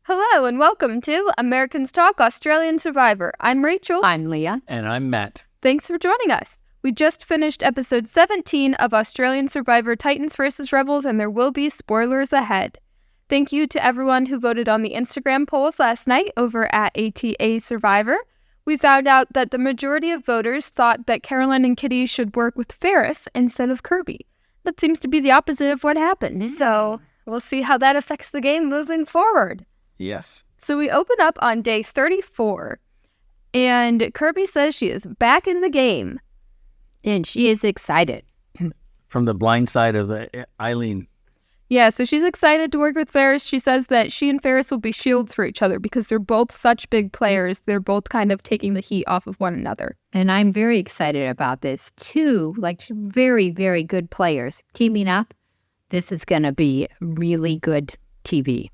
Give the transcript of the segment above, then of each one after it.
Hello and welcome to Americans Talk Australian Survivor. I'm Rachel. I'm Leah. And I'm Matt. Thanks for joining us. We just finished episode 17 of Australian Survivor Titans vs. Rebels, and there will be spoilers ahead. Thank you to everyone who voted on the Instagram polls last night over at ATA Survivor. We found out that the majority of voters thought that Caroline and Kitty should work with Ferris instead of Kirby. That seems to be the opposite of what happened, so we'll see how that affects the game moving forward. Yes. So we open up on day 34, and Kirby says she is back in the game. And she is excited. From the blind side of Eileen. Yeah, so she's excited to work with Ferris. She says that she and Ferris will be shields for each other because they're both such big players. They're both kind of taking the heat off of one another. And I'm very excited about this. Two, very, very good players teaming up. This is going to be really good TV.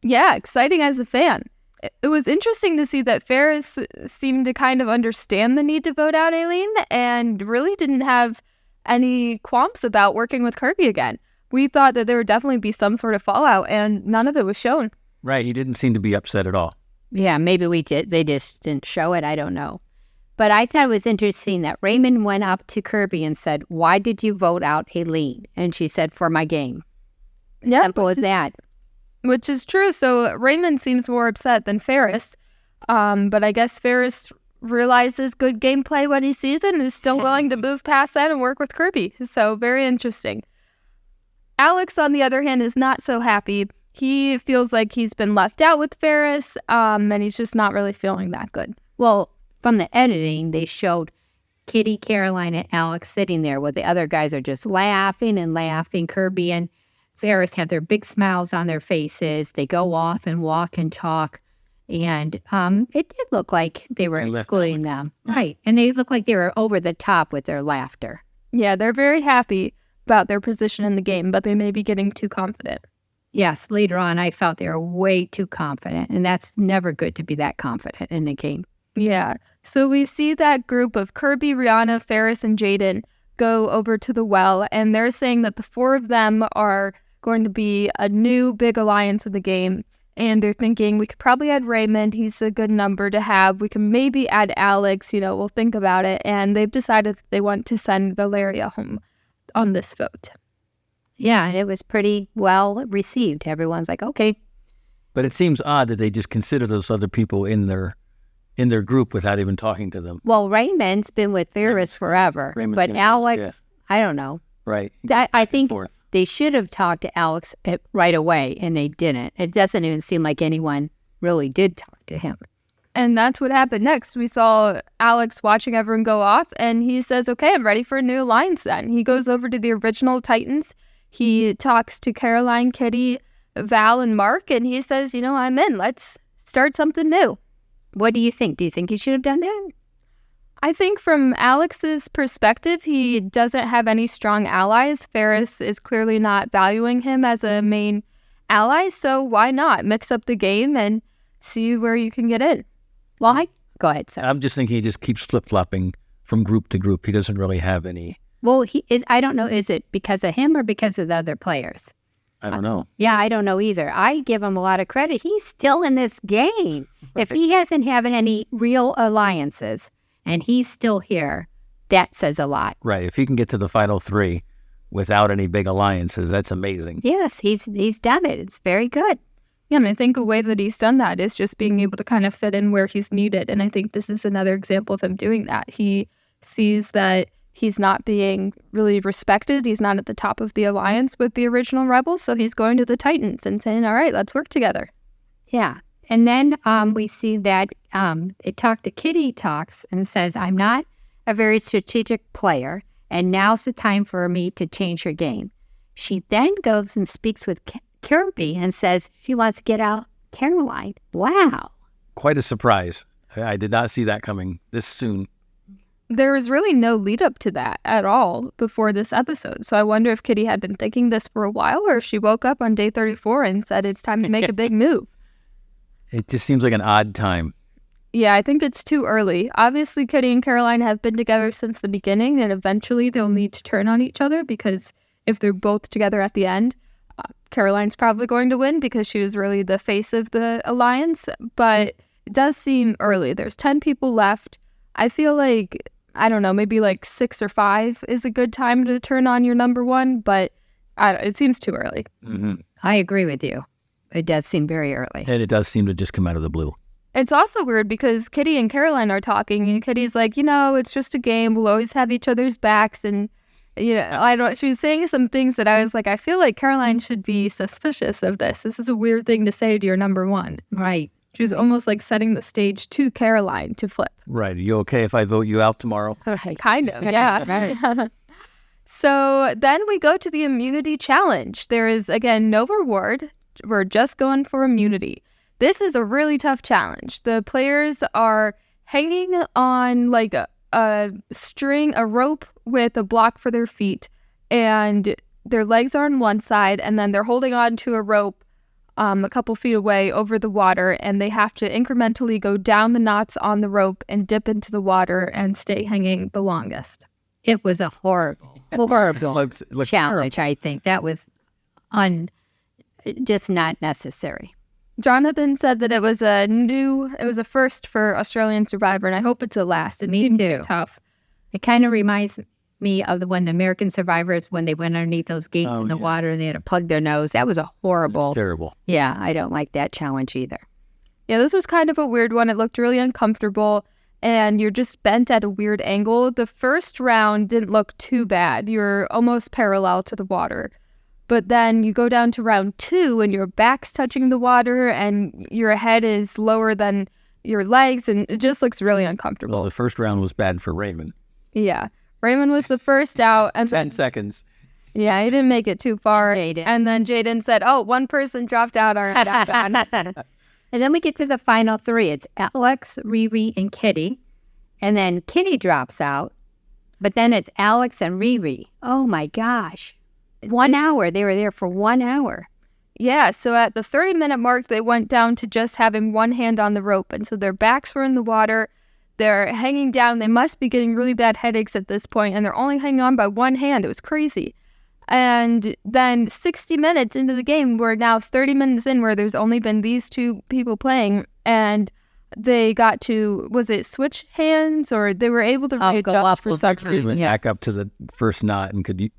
Yeah, exciting as a fan. It was interesting to see that Ferris seemed to kind of understand the need to vote out Aileen and really didn't have any qualms about working with Kirby again. We thought that there would definitely be some sort of fallout, and none of it was shown. Right, he didn't seem to be upset at all. Yeah, maybe they just didn't show it. I don't know. But I thought it was interesting that Raymond went up to Kirby and said, "Why did you vote out Aileen?" And she said, "For my game." Yeah, simple as that. Which is true. So Raymond seems more upset than Ferris. But I guess Ferris realizes good gameplay when he sees it and is still willing to move past that and work with Kirby. So very interesting. Alex, on the other hand, is not so happy. He feels like he's been left out with Ferris, and he's just not really feeling that good. Well, from the editing, they showed Kitty, Caroline, and Alex sitting there while the other guys are just laughing and laughing. Kirby and Ferris have their big smiles on their faces. They go off and walk and talk. And it did look like they were excluding them. Right. And they looked like they were over the top with their laughter. Yeah, they're very happy about their position in the game, but they may be getting too confident. Yes, later on, I felt they were way too confident. And that's never good to be that confident in a game. Yeah. So we see that group of Kirby, Rihanna, Ferris, and Jaden go over to the well, and they're saying that the four of them are going to be a new big alliance of the game. And they're thinking we could probably add Raymond. He's a good number to have. We can maybe add Alex. We'll think about it. And they've decided they want to send Valeria home on this vote. Yeah, and it was pretty well received. Everyone's like, okay. But it seems odd that they just consider those other people in their group without even talking to them. Well, Raymond's been with Ferris forever. But Alex, yeah. I don't know. Right. I think they should have talked to Alex right away, and they didn't. It doesn't even seem like anyone really did talk to him. And that's what happened next. We saw Alex watching everyone go off, and he says, okay, I'm ready for a new alliance then. He goes over to the original Titans. He talks to Caroline, Kitty, Val, and Mark, and he says, I'm in. Let's start something new. What do you think? Do you think he should have done that? I think from Alex's perspective, he doesn't have any strong allies. Ferris is clearly not valuing him as a main ally, so why not mix up the game and see where you can get in? Well, go ahead, sir. I'm just thinking he just keeps flip-flopping from group to group. He doesn't really have any. Well, I don't know, is it because of him or because of the other players? I don't know. Yeah, I don't know either. I give him a lot of credit. He's still in this game. If he hasn't had any real alliances, and he's still here, that says a lot. Right. If he can get to the final three without any big alliances, that's amazing. Yes, he's done it. It's very good. Yeah, and I think a way that he's done that is just being able to kind of fit in where he's needed. And I think this is another example of him doing that. He sees that he's not being really respected. He's not at the top of the alliance with the original Rebels. So he's going to the Titans and saying, all right, let's work together. Yeah. And then we see that Kitty talks and says, I'm not a very strategic player, and now's the time for me to change her game. She then goes and speaks with Kirby and says she wants to get out Caroline. Wow. Quite a surprise. I did not see that coming this soon. There was really no lead up to that at all before this episode. So I wonder if Kitty had been thinking this for a while, or if she woke up on day 34 and said it's time to make a big move. It just seems like an odd time. Yeah, I think it's too early. Obviously, Kitty and Caroline have been together since the beginning, and eventually they'll need to turn on each other, because if they're both together at the end, Caroline's probably going to win because she was really the face of the alliance, but it does seem early. There's 10 people left. I feel like, I don't know, maybe like 6 or 5 is a good time to turn on your number one, but it seems too early. Mm-hmm. I agree with you. It does seem very early. And it does seem to just come out of the blue. It's also weird because Kitty and Caroline are talking, and Kitty's like, it's just a game. We'll always have each other's backs. And, she was saying some things that I was like, I feel like Caroline should be suspicious of this. This is a weird thing to say to your number one. Right. She was almost like setting the stage to Caroline to flip. Right. Are you okay if I vote you out tomorrow? Right. Kind of, yeah. Right. So then we go to the immunity challenge. There is, again, no reward. We're just going for immunity. This is a really tough challenge. The players are hanging on like a string, a rope with a block for their feet, and their legs are on one side, and then they're holding on to a rope a couple feet away over the water, and they have to incrementally go down the knots on the rope and dip into the water and stay hanging the longest. It was a horrible Looks challenge, terrible. I think. That was just not necessary. Jonathan said that it was a first for Australian Survivor, and I hope it's a last. It Me seems too. tough. It kind of reminds me of the American Survivors, when they went underneath those gates in the water and they had to plug their nose. That was a horrible. Terrible. Yeah, I don't like that challenge either. Yeah, this was kind of a weird one. It looked really uncomfortable, and you're just bent at a weird angle. The first round didn't look too bad. You're almost parallel to the water. But then you go down to round 2, and your back's touching the water, and your head is lower than your legs, and it just looks really uncomfortable. Well, the first round was bad for Raymond. Yeah. Raymond was the first out. And 10 seconds. Yeah, he didn't make it too far. Jaden. And then Jaden said, one person dropped out. All right, that's bad. And then we get to the final 3. It's Alex, Riri, and Kitty. And then Kitty drops out. But then it's Alex and Riri. Oh, my gosh. 1 hour. They were there for 1 hour. Yeah, so at the 30-minute mark, they went down to just having one hand on the rope. And so their backs were in the water. They're hanging down. They must be getting really bad headaches at this point, and they're only hanging on by one hand. It was crazy. And then 60 minutes into the game, we're now 30 minutes in where there's only been these 2 people playing, and they got to, was it switch hands, or they were able to readjust for some reason. Went back up to the first knot and could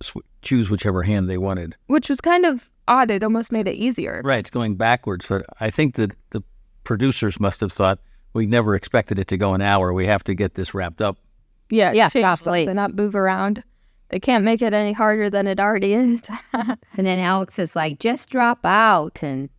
choose whichever hand they wanted. Which was kind of odd. It almost made it easier. Right, it's going backwards, but I think that the producers must have thought, we never expected it to go an hour. We have to get this wrapped up. Yeah, change probably. something, not move around. They can't make it any harder than it already is. And then Alex is like, just drop out. And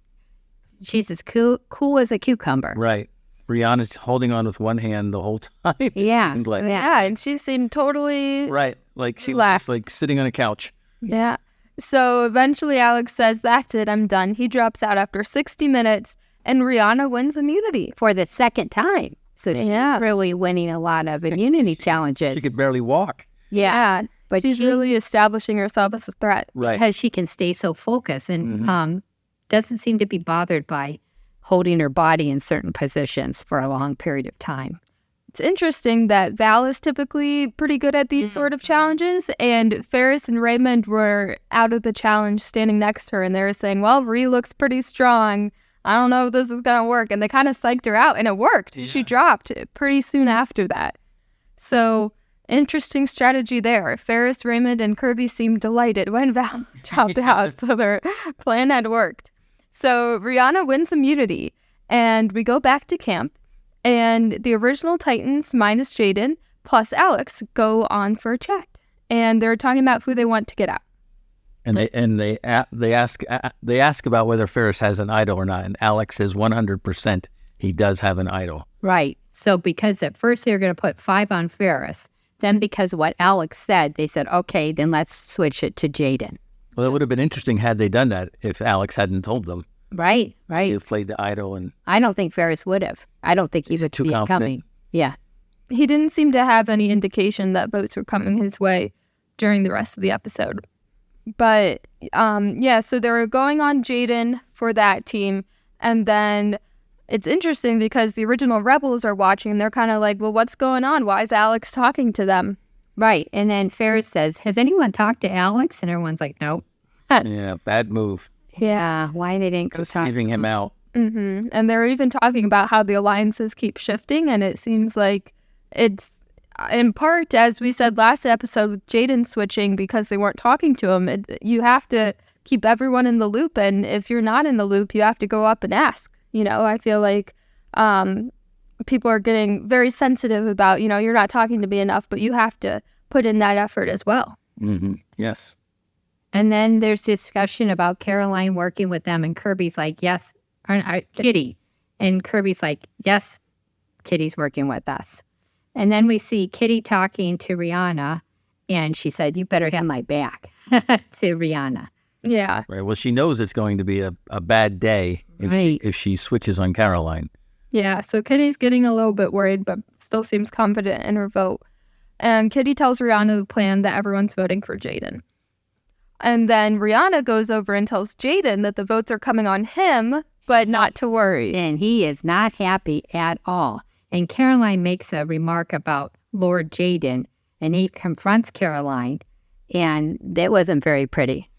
she's as cool as a cucumber. Right. Brianna's holding on with one hand the whole time. It Yeah. seemed like. Yeah, and she seemed totally... Right. Like she was Relaxed. just like sitting on a couch. Yeah. So eventually Alex says, that's it, I'm done. He drops out after 60 minutes, and Rihanna wins immunity. For the second time. So she's Yeah. really winning a lot of immunity challenges. She could barely walk. Yeah. But she's she- really establishing herself as a threat. Right. Because she can stay so focused and doesn't seem to be bothered by holding her body in certain positions for a long period of time. It's interesting that Val is typically pretty good at these sort of challenges, and Ferris and Raymond were out of the challenge standing next to her, and they were saying, well, Ree looks pretty strong. I don't know if this is going to work. And they kind of psyched her out, and it worked. Yeah. She dropped pretty soon after that. So interesting strategy there. Ferris, Raymond, and Kirby seemed delighted when Val dropped out, so their plan had worked. So Rihanna wins immunity, and we go back to camp, and the original Titans minus Jaden plus Alex go on for a chat, and they're talking about who they want to get out. And they ask about whether Ferris has an idol or not, and Alex says 100% he does have an idol. Right. So because at first they were going to put 5 on Ferris, then because of what Alex said, they said, okay, then let's switch it to Jaden. Well, it would have been interesting had they done that if Alex hadn't told them. Right. He played the idol, and I don't think Ferris would have. I don't think he He's would too be confident. coming. Yeah. He didn't seem to have any indication that votes were coming his way during the rest of the episode. But, so they were going on Jaden for that team. And then it's interesting because the original Rebels are watching, and they're kind of like, well, what's going on? Why is Alex talking to them? Right. And then Ferris says, has anyone talked to Alex? And everyone's like, nope. Yeah, bad move. Yeah, why they didn't go Just talk leaving him out. And they're even talking about how the alliances keep shifting, and it seems like it's in part, as we said last episode, with Jaden switching because they weren't talking to him. You have to keep everyone in the loop, and if you're not in the loop, you have to go up and ask. I feel like people are getting very sensitive about, you're not talking to me enough, but you have to put in that effort as well. Mm-hmm. Yes. And then there's discussion about Caroline working with them, and Kirby's like, yes, Kitty. And Kirby's like, yes, Kitty's working with us. And then we see Kitty talking to Rihanna, and she said, you better have my back to Rihanna. Yeah. Right. Well, she knows it's going to be a bad day if she switches on Caroline. Yeah. So Kitty's getting a little bit worried, but still seems confident in her vote. And Kitty tells Rihanna the plan that everyone's voting for Jaden. And then Rihanna goes over and tells Jaden that the votes are coming on him, but not to worry. And he is not happy at all. And Caroline makes a remark about Lord Jaden, and he confronts Caroline, and that wasn't very pretty.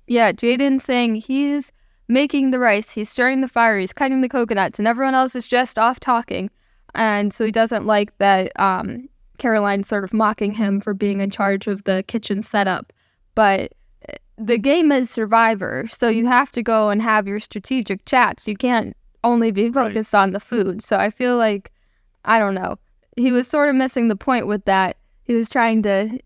Yeah, Jaden's saying he's making the rice, he's stirring the fire, he's cutting the coconuts, and everyone else is just off talking. And so he doesn't like that Caroline's sort of mocking him for being in charge of the kitchen setup. But the game is Survivor, so you have to go and have your strategic chats. You can't only be focused on the food. So I feel like, I don't know, he was sort of missing the point with that. He was trying to,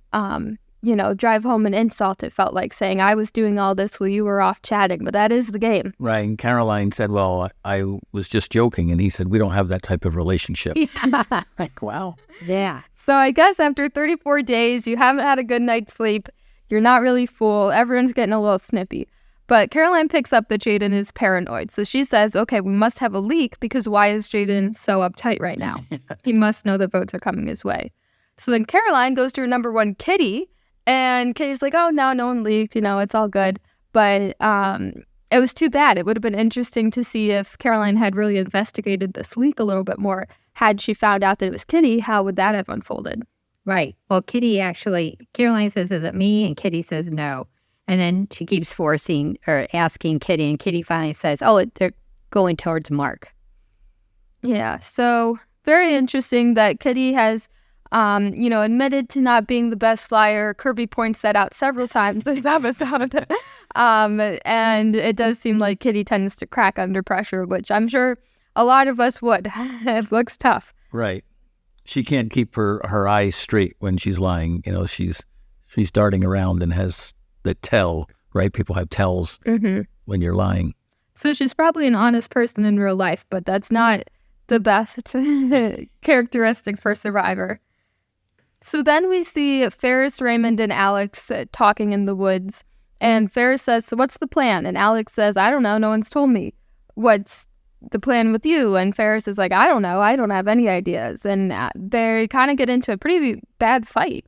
drive home an insult, it felt like, saying, I was doing all this while you were off chatting, but that is the game. Right. And Caroline said, well, I was just joking. And he said, we don't have that type of relationship. Yeah. Like, wow. Yeah. So I guess after 34 days, you haven't had a good night's sleep. You're not really full. Everyone's getting a little snippy. But Caroline picks up that Jaden is paranoid. So she says, okay, we must have a leak because why is Jaden so uptight right now? He must know the votes are coming his way. So then Caroline goes to her number one, Kitty. And Kitty's like, oh, no one leaked. It's all good. But it was too bad. It would have been interesting to see if Caroline had really investigated this leak a little bit more. Had she found out that it was Kitty, how would that have unfolded? Right. Well, Caroline says, is it me? And Kitty says no. And then she keeps asking Kitty, and Kitty finally says, oh, they're going towards Mark. Yeah, so very interesting that Kitty has, admitted to not being the best liar. Kirby points that out several times this episode. And it does seem like Kitty tends to crack under pressure, which I'm sure a lot of us would. It looks tough. Right. She can't keep her eyes straight when she's lying. She's darting around and has the tell, right? People have tells when you're lying. So she's probably an honest person in real life, but that's not the best characteristic for Survivor. So then we see Ferris, Raymond, and Alex talking in the woods. And Ferris says, so what's the plan? And Alex says, I don't know. No one's told me. What's the plan with you? And Ferris is like, I don't know. I don't have any ideas. And they kind of get into a pretty bad fight.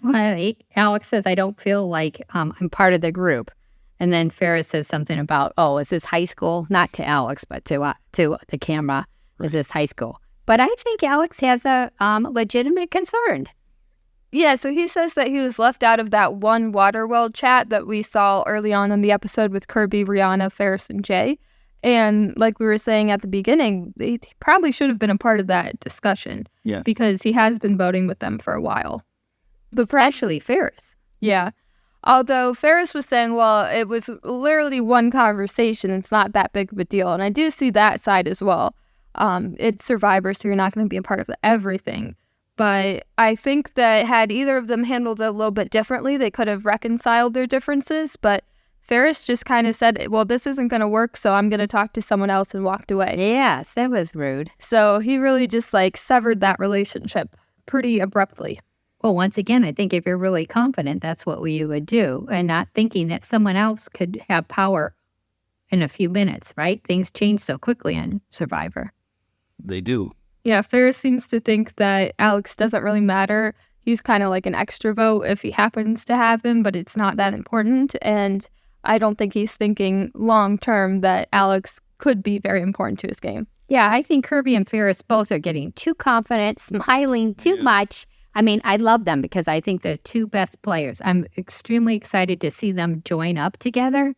Well, Alex says, I don't feel like I'm part of the group. And then Ferris says something about, oh, is this high school? Not to Alex, but to the camera. Is this high school? But I think Alex has a legitimate concern. Yeah, so he says that he was left out of that one Waterworld chat that we saw early on in the episode with Kirby, Rihanna, Ferris, and Jay. And like we were saying at the beginning, he probably should have been a part of that discussion. Yes. Because he has been voting with them for a while. Especially Ferris. Yeah. Although Ferris was saying, well, it was literally one conversation. It's not that big of a deal. And I do see that side as well. It's Survivor, so you're not going to be a part of everything. But I think that had either of them handled it a little bit differently, they could have reconciled their differences. But Ferris just kind of said, well, this isn't going to work, so I'm going to talk to someone else, and walked away. Yes, that was rude. So he really just severed that relationship pretty abruptly. Well, once again, I think if you're really confident, that's what you would do, and not thinking that someone else could have power in a few minutes, right? Things change so quickly in Survivor. They do. Yeah, Ferris seems to think that Alex doesn't really matter. He's kind of like an extra vote if he happens to have him, but it's not that important. And I don't think he's thinking long-term that Alex could be very important to his game. Yeah, I think Kirby and Ferris both are getting too confident, smiling too much. I mean, I love them because I think they're two best players. I'm extremely excited to see them join up together.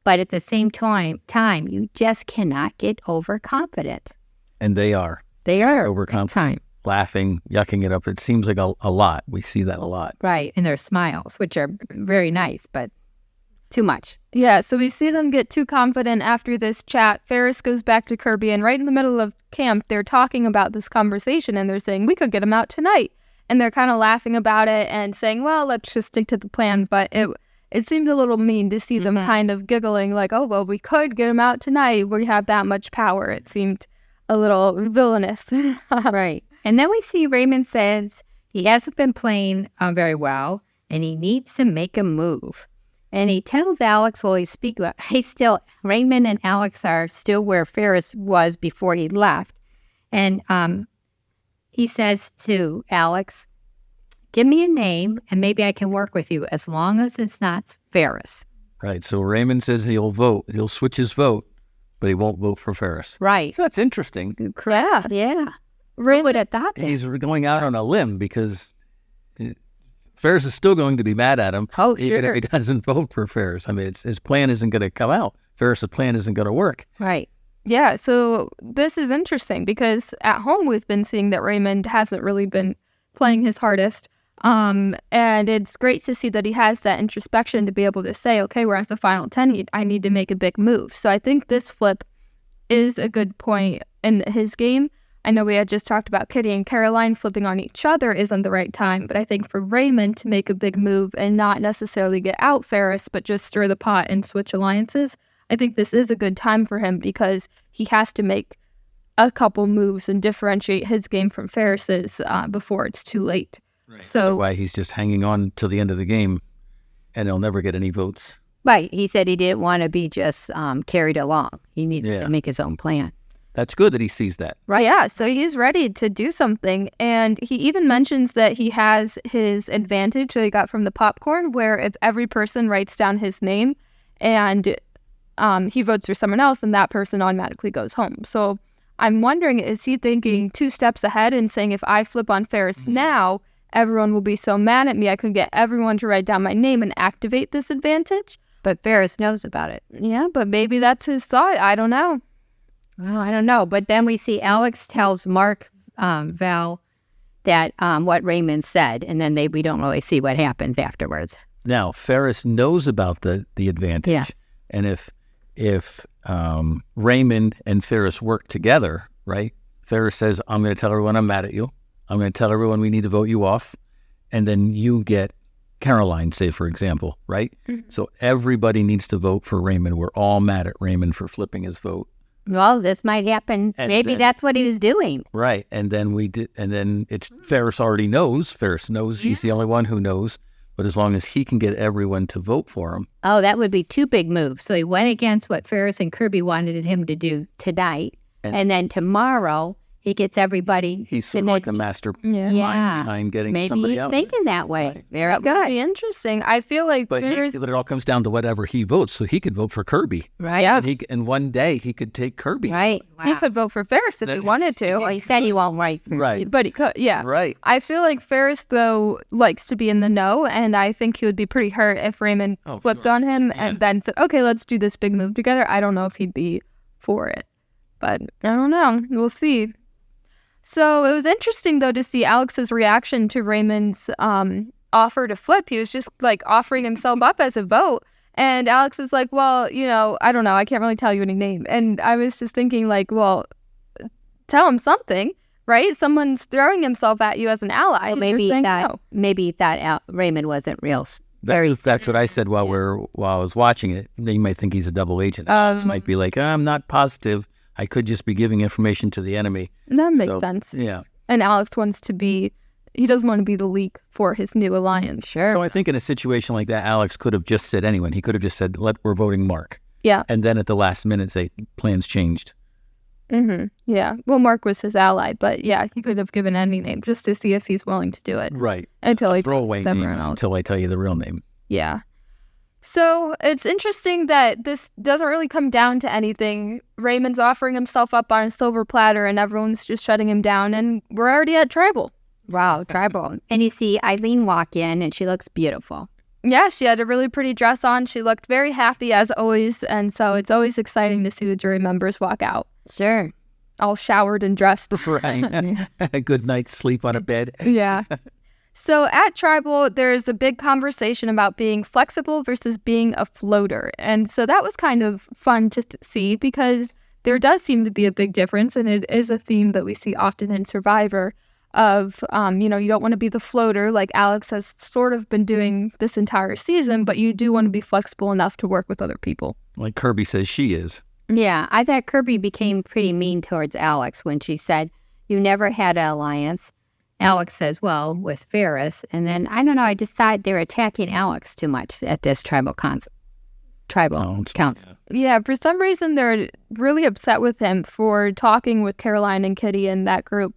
But at the same time, you just cannot get overconfident. And they are. They are overconfident, laughing, yucking it up. It seems like a lot. We see that a lot. Right. And their smiles, which are very nice, but too much. Yeah, so we see them get too confident after this chat. Ferris goes back to Kirby, and right in the middle of camp, they're talking about this conversation, and they're saying, we could get him out tonight. And they're kind of laughing about it and saying, well, let's just stick to the plan. But it seemed a little mean to see them kind of giggling like, oh, well, we could get him out tonight. We have that much power. It seemed a little villainous. Right. And then we see Raymond says he hasn't been playing very well, and he needs to make a move. And he tells Alex while he's speaking about, Raymond and Alex are still where Ferris was before he left. And he says to Alex, give me a name and maybe I can work with you as long as it's not Ferris. Right. So Raymond says he'll vote. He'll switch his vote, but he won't vote for Ferris. Right. So that's interesting. Correct. Yeah. Raymond would have thought that. He's going out on a limb because Ferris is still going to be mad at him. Oh, even sure. if he doesn't vote for Ferris. I mean, his plan isn't going to come out. Ferris' plan isn't going to work. Right. Yeah, so this is interesting because at home we've been seeing that Raymond hasn't really been playing his hardest. And it's great to see that he has that introspection to be able to say, okay, we're at the final 10. I need to make a big move. So I think this flip is a good point in his game. I know we had just talked about Kitty and Caroline flipping on each other isn't the right time, but I think for Raymond to make a big move and not necessarily get out Ferris, but just stir the pot and switch alliances, I think this is a good time for him because he has to make a couple moves and differentiate his game from Ferris's before it's too late. Right. So that's why he's just hanging on till the end of the game, and he'll never get any votes. Right. He said he didn't want to be just carried along. He needed to make his own plan. That's good that he sees that. Right, yeah. So he's ready to do something. And he even mentions that he has his advantage that he got from the popcorn, where if every person writes down his name and he votes for someone else, then that person automatically goes home. So I'm wondering, is he thinking 2 steps ahead and saying, if I flip on Ferris now, everyone will be so mad at me, I could get everyone to write down my name and activate this advantage? But Ferris knows about it. Yeah, but maybe that's his thought. I don't know. Well, I don't know. But then we see Alex tells Mark, Val, that what Raymond said, and then we don't really see what happens afterwards. Now, Ferris knows about the advantage. Yeah. And if Raymond and Ferris work together, right? Ferris says, I'm going to tell everyone I'm mad at you. I'm going to tell everyone we need to vote you off. And then you get Caroline, say, for example, right? Mm-hmm. So everybody needs to vote for Raymond. We're all mad at Raymond for flipping his vote. Well, this might happen. And maybe that's what he was doing. Right. And then it's Ferris already knows. Ferris knows he's the only one who knows. But as long as he can get everyone to vote for him. Oh, that would be 2 big moves. So he went against what Ferris and Kirby wanted him to do tonight. And then tomorrow, he gets everybody. He's sort of like the master mind behind getting somebody out. Maybe he's thinking that way. Right. Very good. Very interesting. I feel like But it all comes down to whatever he votes. So he could vote for Kirby. Right. Yeah. And one day he could take Kirby. Right. Wow. He could vote for Ferris if he wanted to. Well, he said he won't write for Right. But he could, yeah. Right. I feel like Ferris, though, likes to be in the know, and I think he would be pretty hurt if Raymond flipped on him and then said, okay, let's do this big move together. I don't know if he'd be for it. But I don't know. We'll see. So it was interesting, though, to see Alex's reaction to Raymond's offer to flip. He was just, like, offering himself up as a vote. And Alex is like, well, I don't know. I can't really tell you any name. And I was just thinking, like, well, tell him something, right? Someone's throwing himself at you as an ally. Well, maybe that Raymond wasn't real. That's what I said while I was watching it. You might think he's a double agent. Alex might be like, I'm not positive. I could just be giving information to the enemy. That makes sense. Yeah. And Alex he doesn't want to be the leak for his new alliance. Sure. So I think in a situation like that, Alex could have just said anyone. He could have just said, we're voting Mark. Yeah. And then at the last minute say, plans changed. Mm-hmm. Yeah. Well, Mark was his ally, but yeah, he could have given any name just to see if he's willing to do it. Right. Until he throwaway tells name everyone else. until I tell you the real name. Yeah. So it's interesting that this doesn't really come down to anything. Raymond's offering himself up on a silver platter and everyone's just shutting him down, and we're already at tribal. Wow, tribal. And you see Eileen walk in, and she looks beautiful. Yeah, she had a really pretty dress on. She looked very happy as always. And so it's always exciting to see the jury members walk out, Sure. all showered and dressed. Right. A good night's sleep on a bed. Yeah. So at Tribal, there's a big conversation about being flexible versus being a floater. And so that was kind of fun to see because there does seem to be a big difference. And it is a theme that we see often in Survivor of, you don't want to be the floater like Alex has sort of been doing this entire season, but you do want to be flexible enough to work with other people. Like Kirby says she is. Yeah, I thought Kirby became pretty mean towards Alex when she said, "You never had an alliance." Alex says, "Well, with Ferris." And then, I don't know, I decided they're attacking Alex too much at this tribal council. Yeah, for some reason, they're really upset with him for talking with Caroline and Kitty and that group,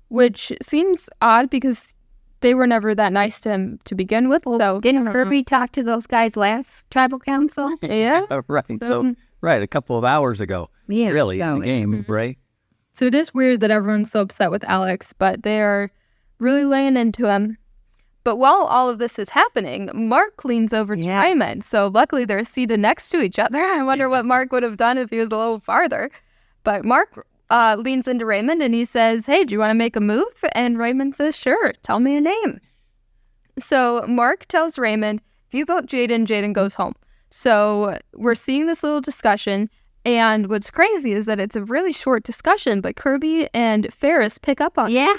which seems odd because they were never that nice to him to begin with. Well, So didn't Kirby talk to those guys last tribal council? Yeah. Right. So, right, a couple of hours ago. Yeah, Really, so in the game, right? So it is weird that everyone's so upset with Alex, but they're really laying into him. But while all of this is happening, Mark leans over to Raymond. So luckily they're seated next to each other. I wonder what Mark would have done if he was a little farther. But Mark leans into Raymond and he says, "Hey, do you want to make a move?" And Raymond says, "Sure, tell me a name." So Mark tells Raymond, if you vote Jaden, Jaden goes home. So we're seeing this little discussion. And what's crazy is that it's a really short discussion, but Kirby and Ferris pick up on it. Yeah.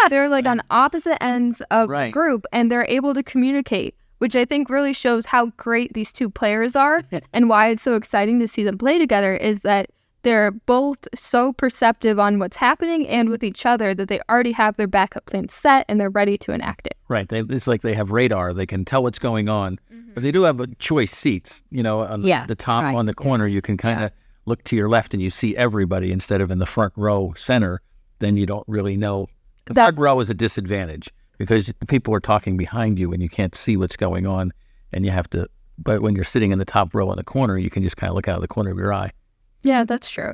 They're like on opposite ends of the group, and they're able to communicate, which I think really shows how great these two players are and why it's so exciting to see them play together is that they're both so perceptive on what's happening and with each other that they already have their backup plan set and they're ready to enact it. Right. It's like they have radar. They can tell what's going on. But they do have choice seats, on the top right. on the corner. You can kind of look to your left and you see everybody instead of in the front row center. Then you don't really know. The front row is a disadvantage because people are talking behind you and you can't see what's going on. And you have to, but when you're sitting in the top row in the corner, you can just kind of look out of the corner of your eye. Yeah, that's true.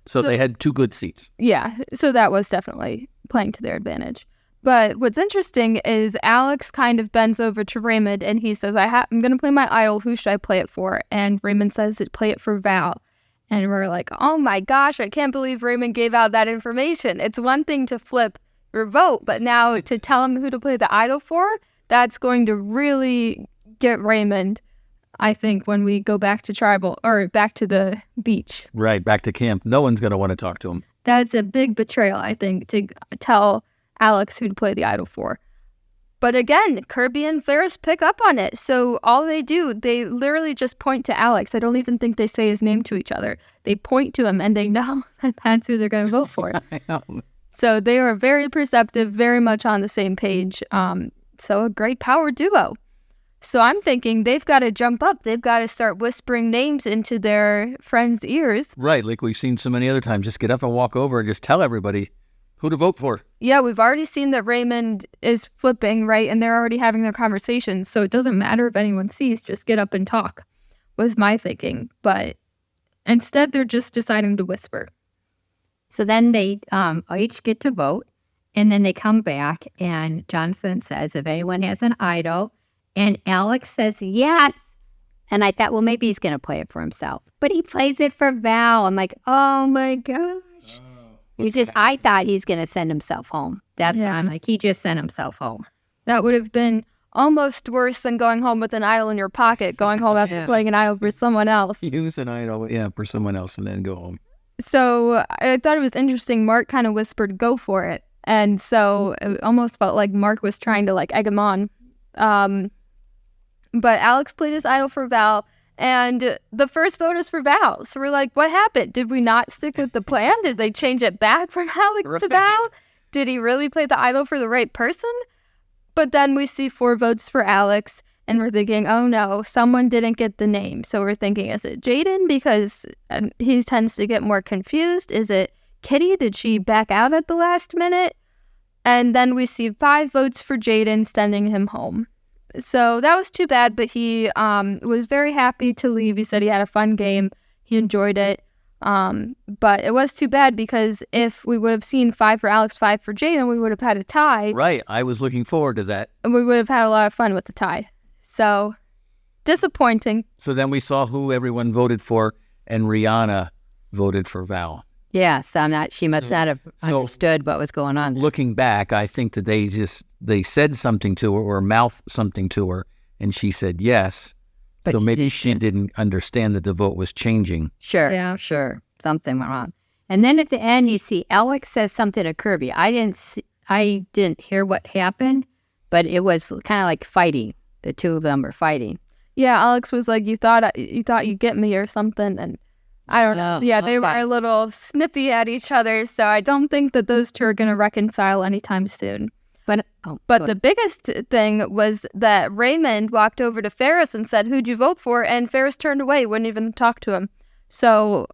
So they had two good seats. Yeah, so that was definitely playing to their advantage. But what's interesting is Alex kind of bends over to Raymond and he says, I'm going to play my idol. Who should I play it for? And Raymond says, play it for Val. And we're like, oh my gosh, I can't believe Raymond gave out that information. It's one thing to flip your vote, but now to tell him who to play the idol for, that's going to really get Raymond, I think, when we go back to tribal or back to the beach. Right, back to camp. No one's going to want to talk to him. That's a big betrayal, I think, to tell Alex who to play the idol for. But again, Kirby and Ferris pick up on it. So all they do, they literally just point to Alex. I don't even think they say his name to each other. They point to him and they know that's who they're going to vote for. I know. So they are very perceptive, very much on the same page. So a great power duo. So I'm thinking they've got to jump up. They've got to start whispering names into their friends' ears. Right, like we've seen so many other times. Just get up and walk over and just tell everybody who to vote for. Yeah, we've already seen that Raymond is flipping, right? And they're already having their conversations. So it doesn't matter if anyone sees, just get up and talk, was my thinking. But instead, they're just deciding to whisper. So then they each get to vote. And then they come back and Jonathan says, if anyone has an idol, and Alex says, yes. And I thought, well, maybe he's going to play it for himself. But he plays it for Val. I'm like, oh my gosh. I thought he's going to send himself home. That's why I'm like, he just sent himself home. That would have been almost worse than going home with an idol in your pocket, going home after playing an idol for someone else. Use an idol, for someone else and then go home. So I thought it was interesting. Mark kind of whispered, go for it. And so it almost felt like Mark was trying to egg him on. But Alex played his idol for Val. And the first vote is for Val. So we're like, what happened? Did we not stick with the plan? Did they change it back from Alex to Val? Did he really play the idol for the right person? But then we see 4 votes for Alex. And we're thinking, oh no, someone didn't get the name. So we're thinking, is it Jaden? Because he tends to get more confused. Is it Kitty? Did she back out at the last minute? And then we see 5 votes for Jaden, sending him home. So that was too bad, but he was very happy to leave. He said he had a fun game. He enjoyed it. But it was too bad because if we would have seen 5 for Alex, 5 for Jaden, we would have had a tie. Right. I was looking forward to that. And we would have had a lot of fun with the tie. So, disappointing. So then we saw who everyone voted for, and Rihanna voted for Val. Yeah, so she must not have understood what was going on. Looking back, I think that they said something to her or mouthed something to her, and she said yes. But so maybe she didn't understand that the vote was changing. Sure, Yeah. sure. Something went wrong. And then at the end, you see Alex says something to Kirby. I didn't hear what happened, but it was kind of like fighting. The two of them were fighting. Yeah, Alex was like, you thought you'd get me or something, and I don't know. Yeah, they were a little snippy at each other, so I don't think that those two are going to reconcile anytime soon. But the biggest thing was that Raymond walked over to Ferris and said, "Who'd you vote for?" And Ferris turned away, wouldn't even talk to him. So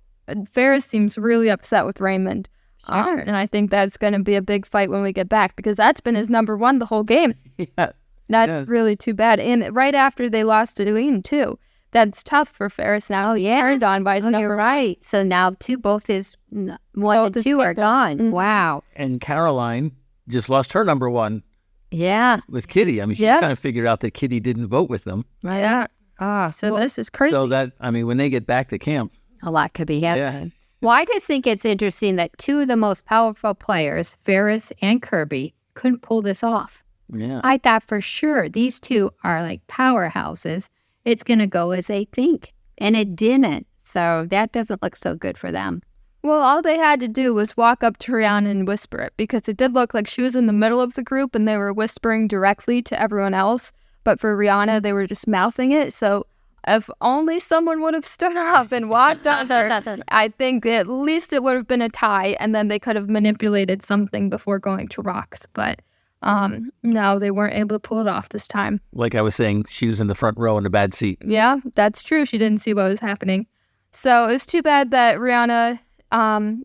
Ferris seems really upset with Raymond. Sure. And I think that's going to be a big fight when we get back because that's been his number one the whole game. Yeah. That's really too bad. And right after they lost to Eileen, too. That's tough for Ferris now. Yeah. Turned on by his number. You're right. So now both his one and two are gone. Mm-hmm. Wow. And Caroline just lost her number one Yeah. with Kitty. I mean, she's kind of figured out that Kitty didn't vote with them. Right. Yeah. So this is crazy. So when they get back to camp. A lot could be happening. Yeah. Well, I just think it's interesting that two of the most powerful players, Ferris and Kirby, couldn't pull this off. Yeah. I thought for sure these two are like powerhouses. It's going to go as they think. And it didn't. So that doesn't look so good for them. Well, all they had to do was walk up to Rihanna and whisper it because it did look like she was in the middle of the group and they were whispering directly to everyone else. But for Rihanna, they were just mouthing it. So if only someone would have stood up and walked up her, I think at least it would have been a tie and then they could have manipulated something before going to rocks. But no, they weren't able to pull it off this time. Like I was saying, she was in the front row in a bad seat. Yeah, that's true. She didn't see what was happening. So it was too bad that Rihanna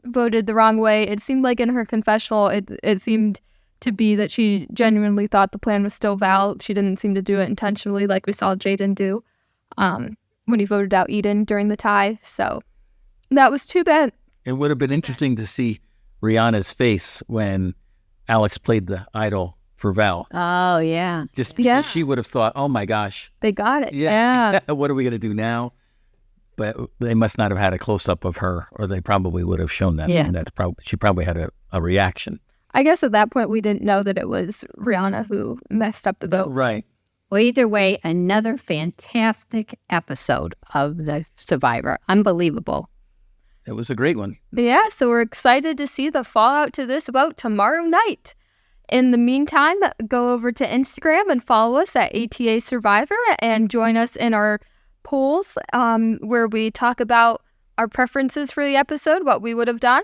voted the wrong way. It seemed like in her confessional, it seemed to be that she genuinely thought the plan was still valid. She didn't seem to do it intentionally like we saw Jaden do when he voted out Eden during the tie. So that was too bad. It would have been interesting to see Rihanna's face when Alex played the idol for Val. Oh, yeah. Just because she would have thought, oh my gosh. They got it. Yeah. What are we going to do now? But they must not have had a close-up of her, or they probably would have shown that. Yeah. And she probably had a reaction. I guess at that point, we didn't know that it was Rihanna who messed up the vote. Right. Well, either way, another fantastic episode of The Survivor. Unbelievable. It was a great one. Yeah, so we're excited to see the fallout to this vote tomorrow night. In the meantime, go over to Instagram and follow us at ATA Survivor and join us in our polls where we talk about our preferences for the episode, what we would have done.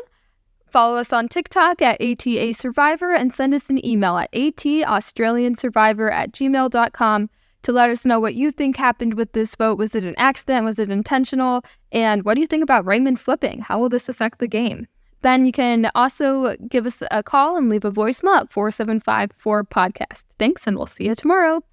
Follow us on TikTok at ATA Survivor and send us an email at ataustraliansurvivor@gmail.com to let us know what you think happened with this vote. Was it an accident? Was it intentional? And what do you think about Raymond flipping? How will this affect the game? Then you can also give us a call and leave a voicemail at 4754-podcast. Thanks, and we'll see you tomorrow.